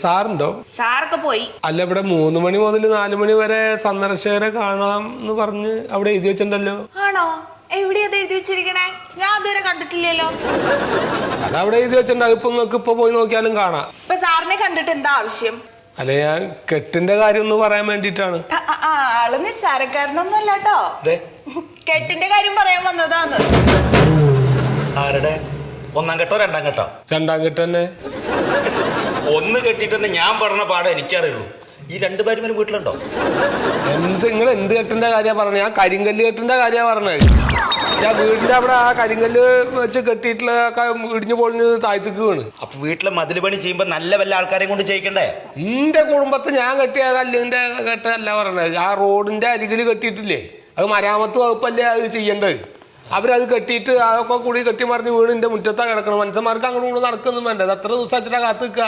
സാറുണ്ടോ? സാറൊക്കെ പോയി. അല്ല, ഇവിടെ 3 മണി മുതൽ 4 മണി വരെ സന്ദർശകരെ കാണാം എന്ന് പറഞ്ഞ് അവിടെ എഴുതി വെച്ചിട്ടുണ്ടല്ലോ. ആണോ? എവിടെയാ എഴുതി വെച്ചിരിക്കണേ? ഞാൻ അതുവരെ കണ്ടിട്ടില്ലല്ലോ. അതവിടെ എഴുതി വെച്ചിട്ടുണ്ട്. ഇപ്പൊ നിങ്ങൾക്ക് ഇപ്പൊ പോയി നോക്കിയാലും കാണാം. ഇപ്പൊ സാറിനെ കണ്ടിട്ട് എന്താ ആവശ്യം? അല്ലെ, ഞാൻ കെട്ടിന്റെ കാര്യം ഒന്ന് പറയാൻ വേണ്ടിട്ടാണ്. ആള് നിസ്സാരക്കാരനൊന്നും അല്ല കേട്ടോ. കെട്ടിന്റെ കാര്യം പറയാൻ വന്നതാന്ന്. ആരുടെ? 1-ാം കെട്ടോ 2-ാം കെട്ടോ? 2-ാം കെട്ട് തന്നെ. ഒന്ന് കെട്ടിട്ട് തന്നെ ഞാൻ പറഞ്ഞ പാടെ എനിക്കറിയുള്ളൂ. ഈ 2 ഭാര്യമാരും വീട്ടിലുണ്ടോ? നിങ്ങൾ എന്ത് കെട്ടിന്റെ കാര്യ പറഞ്ഞത്? ഞാൻ കരിങ്കല്ല് കെട്ടിന്റെ കാര്യ പറഞ്ഞത്. ഞാൻ വീടിന്റെ അവിടെ ആ കരിങ്കല്ല് വെച്ച് കെട്ടിയിട്ടുള്ള ഇടിഞ്ഞു പൊളിഞ്ഞ് താഴ്ത്തിക്ക് വീണ്. അപ്പൊ വീട്ടിലെ മതിൽ പണി ചെയ്യുമ്പോ നല്ല വല്ല ആൾക്കാരെയും കൊണ്ട് ചെയ്യിക്കണ്ടേ? എന്റെ കുടുംബത്തിൽ ഞാൻ കെട്ടിയ കല്ലിന്റെ കെട്ടല്ല പറഞ്ഞത്. ആ റോഡിന്റെ അരികിൽ കെട്ടിയിട്ടില്ലേ, അത് മരാമത്ത് വകുപ്പല്ലേ അത് ചെയ്യേണ്ടത്. അവരത് കെട്ടിയിട്ട് അതൊക്കെ കൂടി കെട്ടി മറിഞ്ഞ് വീണ് എന്റെ മുറ്റത്താ കിടക്കണം. മനുഷ്യന്മാർക്ക് അങ്ങോട്ട് നടക്കൊന്നും വേണ്ടത്. അത്ര ദിവസം കാത്തു നിൽക്കുക.